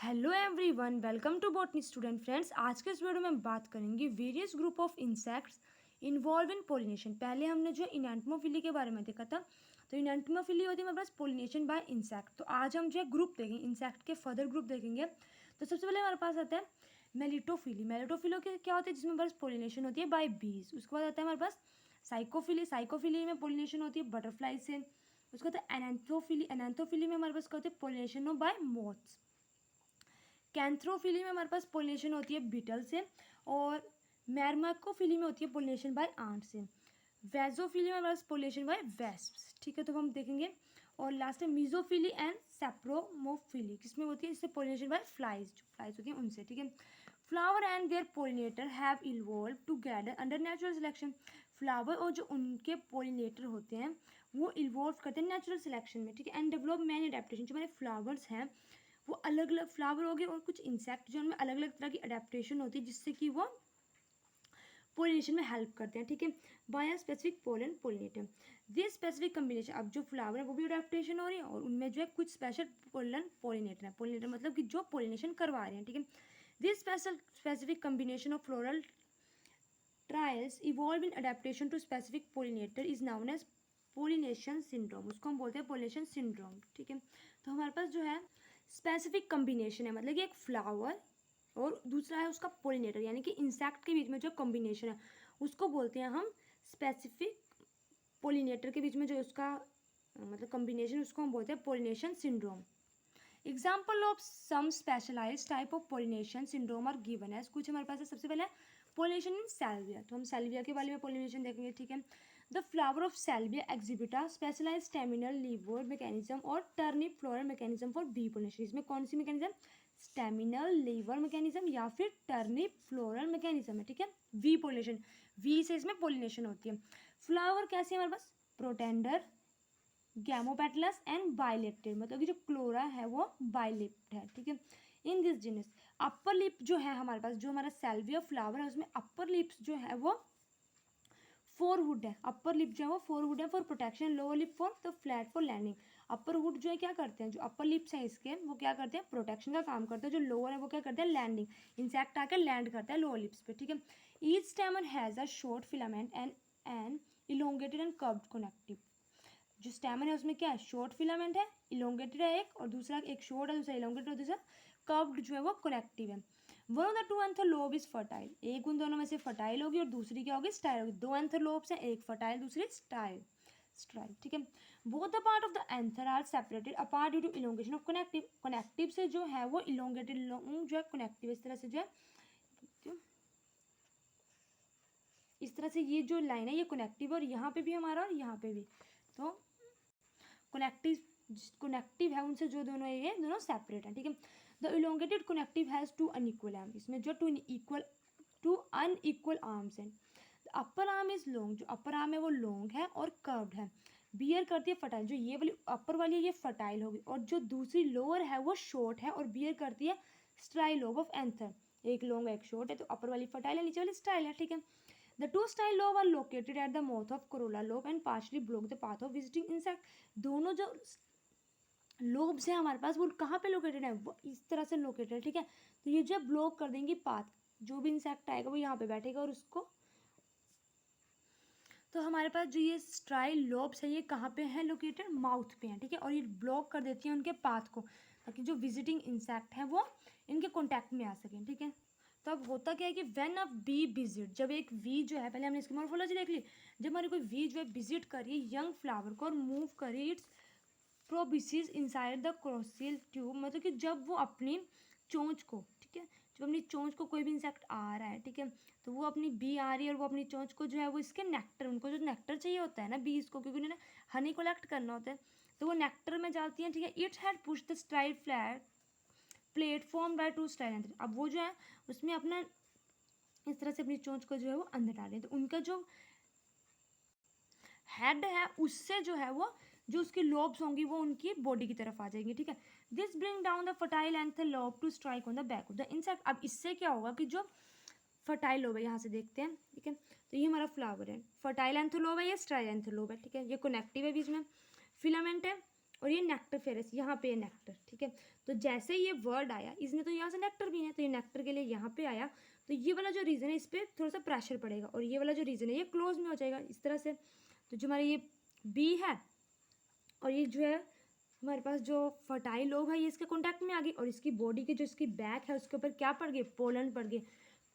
Hello everyone, welcome to botany student friends. आज के इस वीडियो में हम बात करेंगे various group of insects involve in pollination. पहले हमने जो इनेंटमोफिली के बारे में देखा था, तो इनेंटमोफिली होती है हमारे पास पोलिनेशन बाय इंसेक्ट। तो आज हम जो है ग्रुप देखेंगे, इंसेक्ट के फर्दर ग्रुप देखेंगे। तो सबसे पहले हमारे पास आता है मेलिटोफिली। मेलिटोफिलो के क्या होता है, जिसमें हमारे पास पोलिनेशन होती है बाय बीज। उसके बाद आता है हमारे पास साइकोफिली। साइकोफिली में पोलिनेशन होती है बटरफ्लाई से। उसके बाद एनेंथोफिली। एनेंथोफिली में हमारे पास क्या होती है, पोलिनेशन बाय मोथ्स। कैंथ्रोफिली में हमारे पास पोलिनेशन होती है बीटल से। और मैरमैकोफिली में होती है पोलिनेशन बाय आंट से। वेजोफिली में हमारे पास पोलिनेशन बाय वेस्प्स। ठीक है, तो हम देखेंगे। और लास्ट है मीजोफिली एंड सेप्रोमोफिली, जिसमें होती है इससे पोलिनेशन बाय फ्लाइज, जो फ्लाइज होती हैं उनसे। ठीक है, flower and their pollinator have evolve together under natural selection. Flower और जो उनके पोलिनेटर होते हैं वो इवॉल्व करते हैं नेचुरल सिलेक्शन में। ठीक है, एंड डेवलप मैनी अडेप्टेशन। जो हमारे फ्लावर्स हैं वो अलग अलग फ्लावर हो गए, और कुछ इंसेक्ट जो उनमें अलग अलग तरह की अडेप्टेशन होती है जिससे कि वो पोलिनेशन में हेल्प करते हैं। ठीक है, by specific pollen pollinator. This specific combination, अब जो फ्लावर है वो भी अडेप्टेशन हो रही है और उनमें जो है कुछ स्पेशल पोलन पोलिनेटर है। पोलिनेटर मतलब कि जो पोलिनेशन करवा रहे हैं। ठीक है, this specific combination of floral trials evolve in adaptation to specific pollinator is known as pollination syndrome. उसको हम बोलते हैं पोलिनेशन सिंड्रोम। ठीक है, तो हमारे पास जो है स्पेसिफिक कम्बिनेशन है, मतलब कि एक फ्लावर और दूसरा है उसका पोलिनेटर, यानी कि इंसेक्ट के बीच में जो कॉम्बिनेशन है उसको बोलते हैं हम स्पेसिफिक। पोलिनेटर के बीच में जो उसका मतलब कॉम्बिनेशन, उसको हम बोलते हैं pollination syndrome. Example of some specialize type of pollination syndrome are given as. कुछ हमारे पास है, सबसे पहले पोलिनेशन इन सैल्विया। तो हम सैल्विया के बारे में पोलिनेशन देखेंगे। ठीक है, the flower of Salvia exhibita specialized staminal lever mechanism और turnip floral mechanism for bee pollination. इसमें कौन सी मैकेनिज्म, स्टेमिनल लीवर मैकेनिज्म या फिर टर्निप फ्लोरल मैकेनिज्म है। ठीक है, वी पोलिनेशन, वी से इसमें पोलिनेशन होती है। फ्लावर कैसे है हमारे पास, प्रोटेंडर, गैमोपेटलस एंड बाइलेप्टेड, मतलब कि जो क्लोरा है वो बाइलेप्ट है। ठीक है, in this genus upper lip जो है हमारे पास, जो हमारा सैल्विया फ्लावर है उसमें अपर लिप्स जो है वो फोर हुड है। अपर लिप जो है वो फोर हुड है for protection, lower lip for the flat for landing. Upper hood जो है क्या करते हैं, जो अपर लिप्स हैं इसके वो क्या करते हैं, प्रोटेक्शन का काम करते हैं। जो लोअर है वो क्या करते हैं, लैंडिंग, इंसेक्ट आकर लैंड करता है लोअर लिप्स पे। ठीक है, each स्टेमन has a short filament and an elongated and curved connective. जो स्टैमन है उसमें क्या है, शॉर्ट फिलामेंट है, इलोंगेटेड है एक, और दूसरा एक शॉर्ट है, दूसरा इलोंगेटेड है, दूसरा कर्व्ड जो है वो कनेक्टिव है। One of the two anther lobe is fertile. एक उन दोनों में से फर्टाइल होगी और दूसरी क्या होगी, स्टाइल होगी। दो एंथरलोब्स हैं, एक फर्टाइल दूसरी स्टाइल स्ट्राइल। ठीक है, both the part of the anther are separated apart due to elongation of connective. Connective से जो है वो इलोंगेटेड जो है कनेक्टिव, इस तरह से जो है, इस तरह से ये जो लाइन है ये कनेक्टिव, और यहाँ पे भी हमारा और यहाँ पे भी, तो कनेक्टिव है उनसे जो दोनों ये दोनों सेपरेट है। ठीक है, the elongated connective has two unequal arm. इसमें जो टू अनइक्वल आर्म्स हैं। अपर आर्म इज लॉन्ग, जो अपर आर्म है वो लॉन्ग है और कर्व्ड है। बियर करती है फर्टाइल, जो ये वाली अपर वाली है ये फर्टाइल होगी, और जो दूसरी लोअर है वो शॉर्ट है और बियर करती है स्ट्राइल लोब ऑफ एंथर। एक लॉन्ग एक शॉर्ट है, तो अपर वाली फर्टाइल है, नीचे वाली स्टाइल है। ठीक है, the two style lobe are located at the mouth of corolla lobe and partially block the path of visiting insect। दोनों जो लोब्स हैं हमारे पास वो कहाँ पे लोकेटेड है, वो इस तरह से लोकेटेड है। ठीक है, तो ये जो ब्लॉक कर देंगी पाथ, जो भी इंसेक्ट आएगा वो यहाँ पे बैठेगा और उसको, तो हमारे पास जो ये स्ट्राइल लोब्स है ये कहाँ पे है लोकेटेड, माउथ पे है। ठीक है, और ये ब्लॉक कर देती है उनके पाथ को, ताकि जो विजिटिंग इंसेक्ट है वो इनके कॉन्टैक्ट में आ सकें। ठीक है, तो अब होता क्या है कि व्हेन अ बी विजिट, जब एक वी जो है, पहले हमने इसकी मॉर्फोलॉजी देख ली, जब हमारी कोई वी जो है विजिट करिए यंग फ्लावर को और मूव करिए इट्स प्रोबिसिस इनसाइड द क्रोसियल ट्यूब, मतलब कि जब वो अपनी चोंच को, ठीक है, जब अपनी चोंच को कोई भी इंसेक्ट आ रहा है, ठीक है, तो वो अपनी बी आ रही है और वो अपनी चोंच को जो है वो इसके नेक्टर, उनको जो नेक्टर चाहिए होता है ना बीज को, क्योंकि उन्हें हनी कलेक्ट करना होता है, तो वो नेक्टर में जाती हैं। ठीक है, it's had push the STRIDE flat platform by two style. अब वो जो है उसमें अपना इस तरह से अपनी चोंच को जो है वो अंदर डालें, तो उनका जो हेड है उससे जो है वो जो उसकी लोब्स होंगी वो उनकी बॉडी की तरफ आ जाएंगी। ठीक है, this bring down the fertile anther lobe to strike on the back of the insect. अब इससे क्या होगा कि जो फर्टाइल लोब है, यहाँ से देखते हैं। ठीक है, तो ये हमारा फ्लावर है, फर्टाइल एंथर लोब है, ये स्ट्राइल एंथर लोब है। ठीक है, ये कनेक्टिव है, बीच में फिलामेंट है और ये नेक्टरफेरस, यहाँ पे नेक्टर, ठीक है। तो जैसे ये वर्ड आया, इसने तो यहाँ से नेक्टर भी है, तो ये नेक्टर के लिए यहाँ पे आया, तो ये वाला जो रीजन है इस पर थोड़ा सा प्रेशर पड़ेगा, और ये वाला जो रीजन है ये क्लोज में हो जाएगा इस तरह से। तो जो हमारे ये बी है और ये जो है हमारे पास जो फर्टाइल लोब है ये इसके कॉन्टैक्ट में आ गई, और इसकी बॉडी के जो इसकी बैक है उसके ऊपर क्या पड़ गए, पोलन पड़ गए।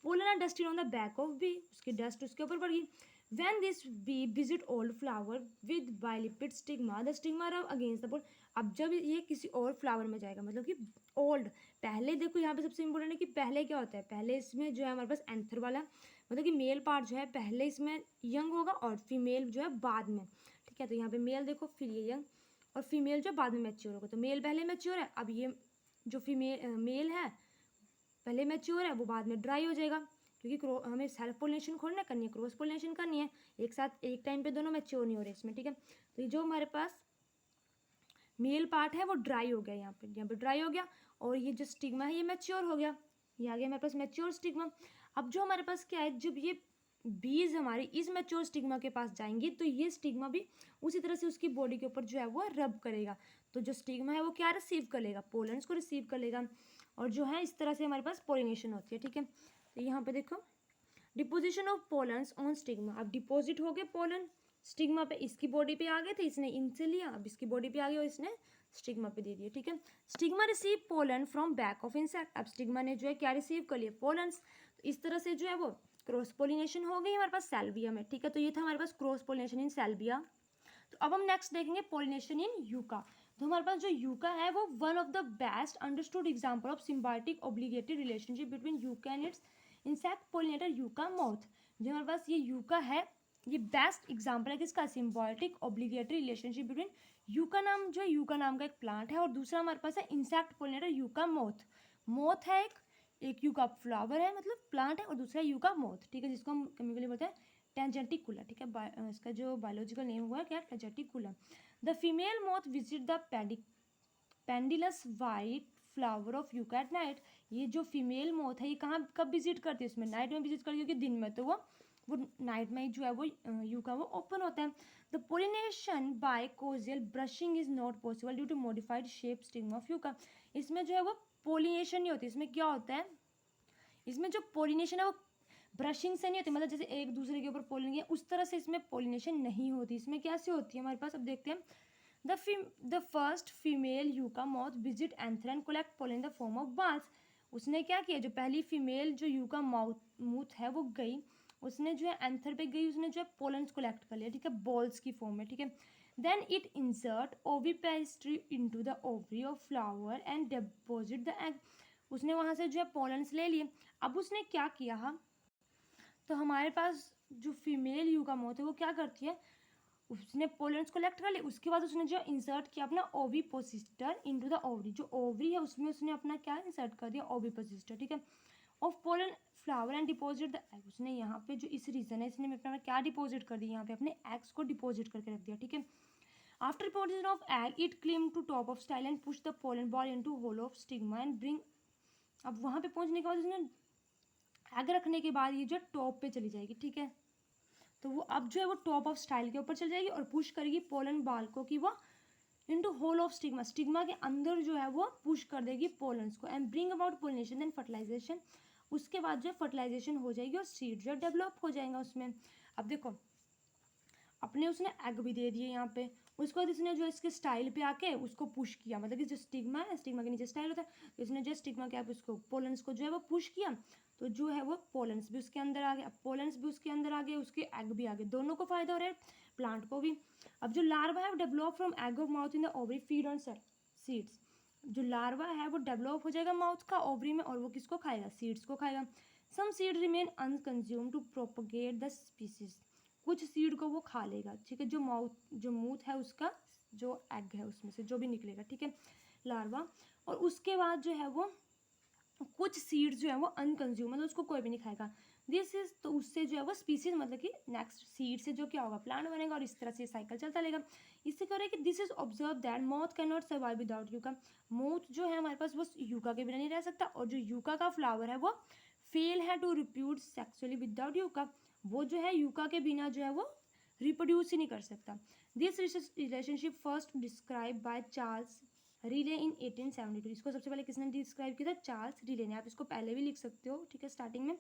Pollen are dusted on the back of bee, उसकी डस्ट उसके ऊपर पड़ गई। When this bee visit old flower with bilipid stigma, the stigma rub against the pole। अब जब ये किसी और फ्लावर में जाएगा, मतलब कि ओल्ड, पहले देखो यहाँ पे सबसे इम्पोर्टेंट है कि पहले क्या होता है, पहले इसमें जो है हमारे पास एंथर वाला, मतलब कि मेल पार्ट जो है पहले इसमें यंग होगा और फीमेल जो है बाद में, ठीक है। तो यहाँ पे मेल देखो, फिर ये यंग, और फीमेल जो बाद में मैच्योर होगा। तो मेल पहले मैच्योर है, अब ये जो मेल है पहले मैच्योर है, वो बाद में ड्राई हो जाएगा, क्योंकि हमें सेल्फ पोलिनेशन खोलना करनी है, क्रॉस पोलिनेशन करनी है, एक साथ एक टाइम पे दोनों मैच्योर नहीं हो रहे इसमें, ठीक है। तो ये जो हमारे पास मेल पार्ट है वो ड्राई हो गया, यहाँ पे ड्राई हो गया, और ये जो स्टिग्मा है ये मैच्योर हो गया, ये आ गया हमारे पास मैच्योर स्टिग्मा। अब जो हमारे पास क्या है, जब ये बीज हमारी इस मैच्योर स्टिग्मा के पास जाएंगी तो ये स्टिग्मा भी उसी तरह से उसकी बॉडी के ऊपर जो है वो रब करेगा। तो जो स्टिग्मा है वो क्या रिसीव कर लेगा, पोलन्स को रिसीव कर लेगा, और जो है इस तरह से हमारे पास पोलिनेशन होती है, ठीक है। तो यहाँ पे देखो deposition of pollens on stigma, अब डिपोजिट हो गए पोलन स्टिग्मा पे, इसकी बॉडी पे आ गए थे, इसने इनसे लिया, अब इसकी बॉडी पे आ गया और इसने स्टिग्मा पे दे दिया, ठीक है। Stigma receive pollen from back of insect, अब स्टिग्मा ने जो है क्या रिसीव कर लिया, पोलन्स। तो इस तरह से जो है वो क्रॉस पोलिनेशन हो गई हमारे पास सैल्विया में, ठीक है। तो ये था हमारे पास क्रॉस पोलिनेशन इन सैल्विया। तो अब हम नेक्स्ट देखेंगे पोलिनेशन इन यूका। तो हमारे पास जो यूका है वो one of the best understood example of symbiotic obligatory relationship between yucca and it's insect pollinator yucca moth. जो हमारे पास ये यूका है ये बेस्ट एग्जांपल है किसका, symbiotic obligatory relationship between yucca नाम, जो यूका नाम का एक प्लांट है, और दूसरा हमारे पास है insect pollinator yucca moth. Moth है एक यूका फ्लावर है मतलब प्लांट है, और दूसरा यूका मोथ, ठीक है, जिसको हम केमिकली बोलते हैं टेंजेंटिकुला, ठीक है। इसका जो बायोलॉजिकल नेम हुआ है क्या, टेंजेंटिकुला। The female moth visit the pendulous white flower of yucca at night. ये जो फीमेल मोथ है ये कहाँ कब विजिट करती है, इसमें नाइट में विजिट करती है, क्योंकि दिन में तो वो नाइट में जो है वो यूका वो ओपन होता है। The pollination by casual brushing is not possible due to modified shape stigma of yucca. इसमें जो है वो पोलिनेशन नहीं होती, इसमें क्या होता है, इसमें जो पोलिनेशन है वो ब्रशिंग से नहीं होती, मतलब जैसे एक दूसरे के ऊपर पोलिन किया उस तरह से इसमें पोलिनेशन नहीं होती। इसमें कैसे होती है हमारे पास, अब देखते हैं। The first female yucca moth visit anther and collect pollen in the form of balls. उसने क्या किया, जो पहली फीमेल जो यूका मूथ है वो गई, उसने जो है एंथर पे गई, उसने जो है पोलन्स कलेक्ट कर लिया, ठीक है, बॉल्स की फॉर्म में, ठीक है। Then it insert ovipositor into the ovary of flower and deposit the egg. उसने वहाँ से जो है पोलन्स ले लिए। अब उसने क्या किया, तो हमारे पास जो फीमेल यूका मोथ है वो क्या करती है, उसने पोलन्स कलेक्ट कर लिए, उसके बाद उसने जो इंसर्ट किया अपना ओविपोसिस्टर इनटू द ओवरी, जो ओवरी है उसमें उसने अपना क्या इंसर्ट कर दिया, ओविपोसिस्टर, ठीक है, of pollen flower and deposit the egg. उसने यहाँ पे जो इस रीजन है इसने अपना क्या डिपॉजिट कर दिया, यहाँ पे अपने एग्स को डिपॉजिट करके रख दिया, ठीक है। After deposition of egg it climb to top of style and push the pollen ball into hole of stigma and bring. अब वहाँ पे पहुँचने के बाद उसने एग रखने के बाद ये जो टॉप पे चली जाएगी, ठीक है। तो वो अब जो है वो टॉप ऑफ स्टाइल के ऊपर चल जाएगी और पुश करेगी पोलन बाल को कि वो into hole of stigma, stigma के अंदर जो है वो पुश कर देगी पोलन्स को and bring about pollination and fertilization. उसके बाद जो है फर्टिलाइजेशन हो जाएगी और सीड जो है डेवलप हो जाएगा उसमें। अब देखो अपने उसने एग भी दे दिए यहाँ पे, उसके बाद इसने जो इसके स्टाइल पे आके उसको पुश किया, मतलब कि जो स्टिग्मा है स्टिग्मा के नीचे स्टाइल होता है, तो इसने जो स्टिग्मा के आप उसको पोलन्स को जो है वो पुश किया, तो जो है वो पोलन्स भी उसके अंदर आ गए। अब पोलन्स भी उसके अंदर आ गए, उसके एग भी आ गए, दोनों को फायदा हो रहा है, प्लांट को भी। अब जो लार्वा है वो develop from egg of mouth in the ovary feed on seeds. जो लार्वा है वो डेवलप हो जाएगा माउथ का ओवरी में, और वो किसको खाएगा, सीड्स को खाएगा। Some seed remain unconsumed to propagate the species. कुछ सीड को वो खा लेगा, ठीक है, जो मूथ है उसका जो एग है उसमें से जो भी निकलेगा, ठीक है, लार्वा। और उसके बाद जो है वो कुछ सीड्स जो है वो अनकंज्यूम, मतलब उसको कोई भी नहीं खाएगा। दिस इज, तो उससे जो है वो स्पीसीज मतलब कि नेक्स्ट सीड से जो क्या होगा, प्लांट बनेगा, और इस तरह से साइकिल चलता रहेगा। इससे क्या हो रहा है कि this is observe that moth can not survive without yucca. Moth जो है हमारे पास वो यूका के बिना नहीं रह सकता, और जो यूका का फ्लावर है वो फेल है to repute sexually without yucca. वो जो है यूका के बिना जो है वो रिप्रोड्यूस ही नहीं कर सकता। This relationship first describe by Charles Riley in 1872। इसको सबसे पहले किसने डिस्क्राइब किया था? चार्ल्स रीले ने। आप इसको पहले भी लिख सकते हो, ठीक है, स्टार्टिंग में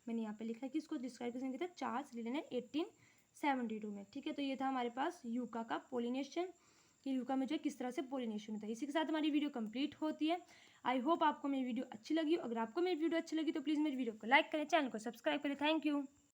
मैंने यहाँ पे लिखा है कि इसको डिस्क्राइब किसने किया था? चार्ल्स रीले ने 1872 में, ठीक है। तो ये था हमारे पास यूका का पोलिनेशन, कि यूका में जो है किस तरह से पोलिनेशन होता है। इसी के साथ हमारी वीडियो कंप्लीट होती है। आई होप आपको मेरी वीडियो अच्छी लगी। अगर आपको मेरी वीडियो अच्छी लगी तो प्लीज़ मेरी वीडियो को लाइक करें, चैनल को सब्सक्राइब करें। Thank you.